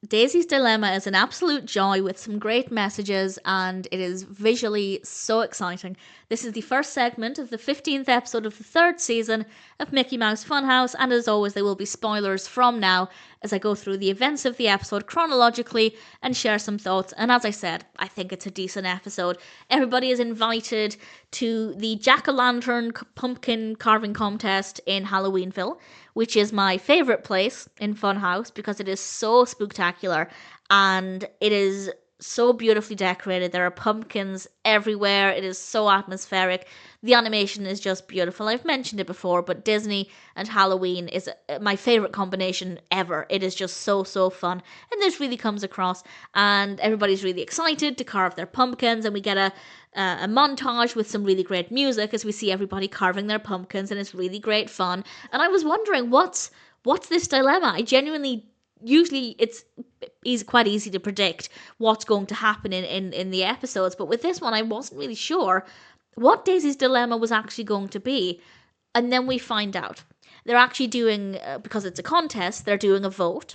Daisy's Dilemma is an absolute joy with some great messages, and it is visually so exciting. This is the first segment of the 15th episode of the third season of Mickey Mouse Funhouse, and as always, there will be spoilers from now as I go through the events of the episode chronologically and share some thoughts. And as I said, I think it's a decent episode. Everybody is invited to the jack-o'-lantern pumpkin carving contest in Halloweenville, which is my favourite place in Funhouse because it is so spooktacular and it is so beautifully decorated. There are pumpkins everywhere. It is so atmospheric. The animation is just beautiful. I've mentioned it before, but Disney and Halloween is my favourite combination ever. It is just so, so fun. And this really comes across, and everybody's really excited to carve their pumpkins, and we get a montage with some really great music as we see everybody carving their pumpkins, and it's really great fun. And I was wondering, what's this dilemma? I genuinely, usually it's quite easy to predict what's going to happen in the episodes, but with this one I wasn't really sure what Daisy's dilemma was actually going to be. And then we find out. They're actually doing, because it's a contest, they're doing a vote.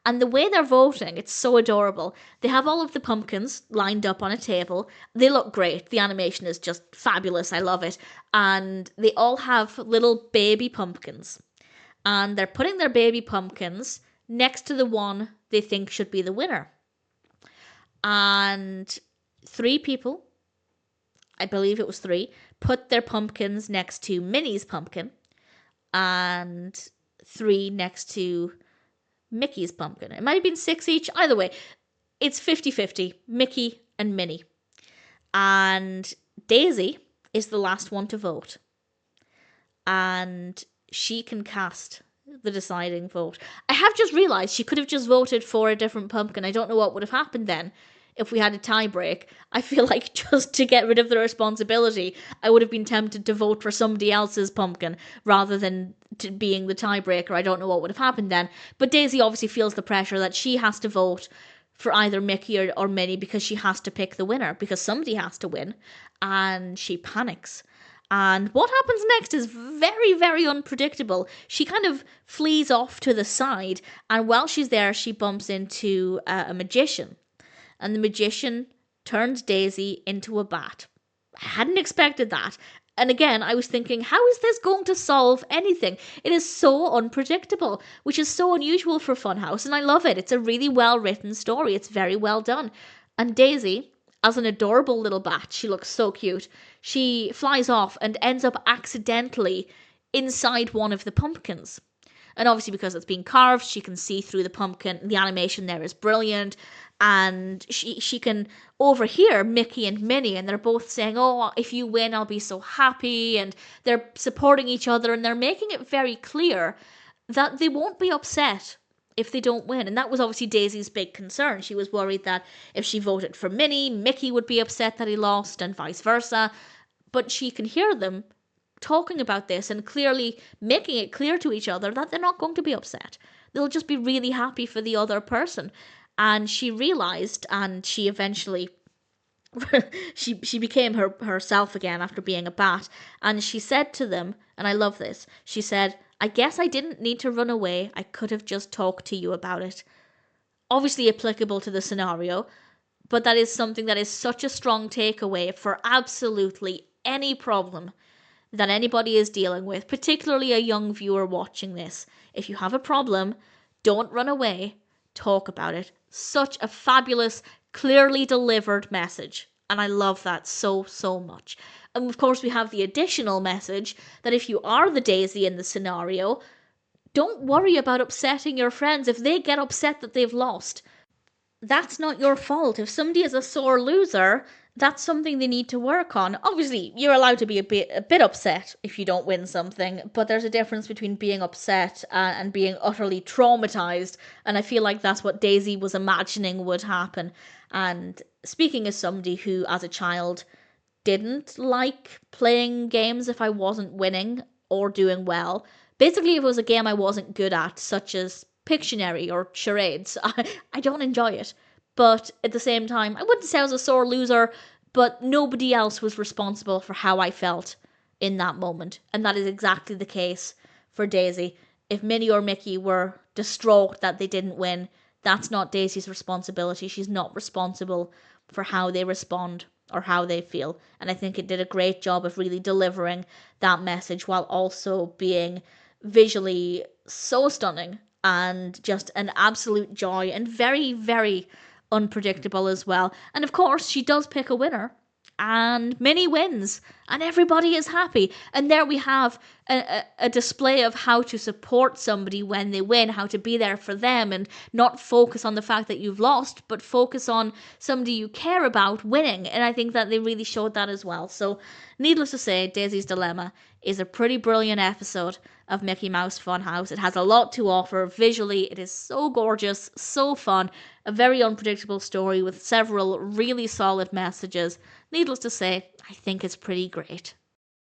And the way they're voting, it's so adorable. They have all of the pumpkins lined up on a table. They look great. The animation is just fabulous. I love it. And they all have little baby pumpkins. And they're putting their baby pumpkins next to the one they think should be the winner. And 3 people, I believe it was 3, put their pumpkins next to Minnie's pumpkin and 3 next to Mickey's pumpkin. It might have been 6 each. Either way, it's 50-50, Mickey and Minnie. And Daisy is the last one to vote. And she can cast the deciding vote. I have just realised she could have just voted for a different pumpkin. I don't know what would have happened then if we had a tie break. I feel like just to get rid of the responsibility, I would have been tempted to vote for somebody else's pumpkin rather than being the tiebreaker. I don't know what would have happened then. But Daisy obviously feels the pressure that she has to vote for either Mickey or Minnie because she has to pick the winner, because somebody has to win, and she panics. And what happens next is very, very unpredictable. She kind of flees off to the side, and while she's there, she bumps into a magician. And the magician turns Daisy into a bat. I hadn't expected that. And again, I was thinking, how is this going to solve anything? It is so unpredictable, which is so unusual for Funhouse, and I love it. It's a really well-written story. It's very well done. And Daisy, as an adorable little bat, she looks so cute, she flies off and ends up accidentally inside one of the pumpkins. And obviously because it's being carved, she can see through the pumpkin. The animation there is brilliant. And she can overhear Mickey and Minnie, and they're both saying, oh, if you win, I'll be so happy. And they're supporting each other, and they're making it very clear that they won't be upset if they don't win. And that was obviously Daisy's big concern. She was worried that if she voted for Minnie, Mickey would be upset that he lost, and vice versa. But she can hear them talking about this and clearly making it clear to each other that they're not going to be upset. They'll just be really happy for the other person. And she realised, and she eventually, she became herself again after being a bat, and she said to them, and I love this, she said, I guess I didn't need to run away, I could have just talked to you about it. Obviously applicable to the scenario, but that is something that is such a strong takeaway for absolutely any problem that anybody is dealing with, particularly a young viewer watching this. If you have a problem, don't run away, talk about it. Such a fabulous, clearly delivered message. And I love that so, so much. And of course we have the additional message that if you are the Daisy in the scenario, don't worry about upsetting your friends. If they get upset that they've lost, that's not your fault. If somebody is a sore loser, that's something they need to work on. Obviously, you're allowed to be a bit upset if you don't win something, but there's a difference between being upset and being utterly traumatized, and I feel like that's what Daisy was imagining would happen. And speaking as somebody who, as a child, didn't like playing games if I wasn't winning or doing well, basically if it was a game I wasn't good at, such as Pictionary or charades, I don't enjoy it. But at the same time, I wouldn't say I was a sore loser, but nobody else was responsible for how I felt in that moment. And that is exactly the case for Daisy. If Minnie or Mickey were distraught that they didn't win, that's not Daisy's responsibility. She's not responsible for how they respond or how they feel. And I think it did a great job of really delivering that message while also being visually so stunning and just an absolute joy and very, very unpredictable as well. And of course, she does pick a winner. And Minnie wins, and everybody is happy. And there we have a display of how to support somebody when they win, how to be there for them, and not focus on the fact that you've lost, but focus on somebody you care about winning. And I think that they really showed that as well. So, needless to say, Daisy's Dilemma is a pretty brilliant episode of Mickey Mouse Funhouse. It has a lot to offer. Visually, it is so gorgeous, so fun, a very unpredictable story with several really solid messages. Needless to say, I think it's pretty great.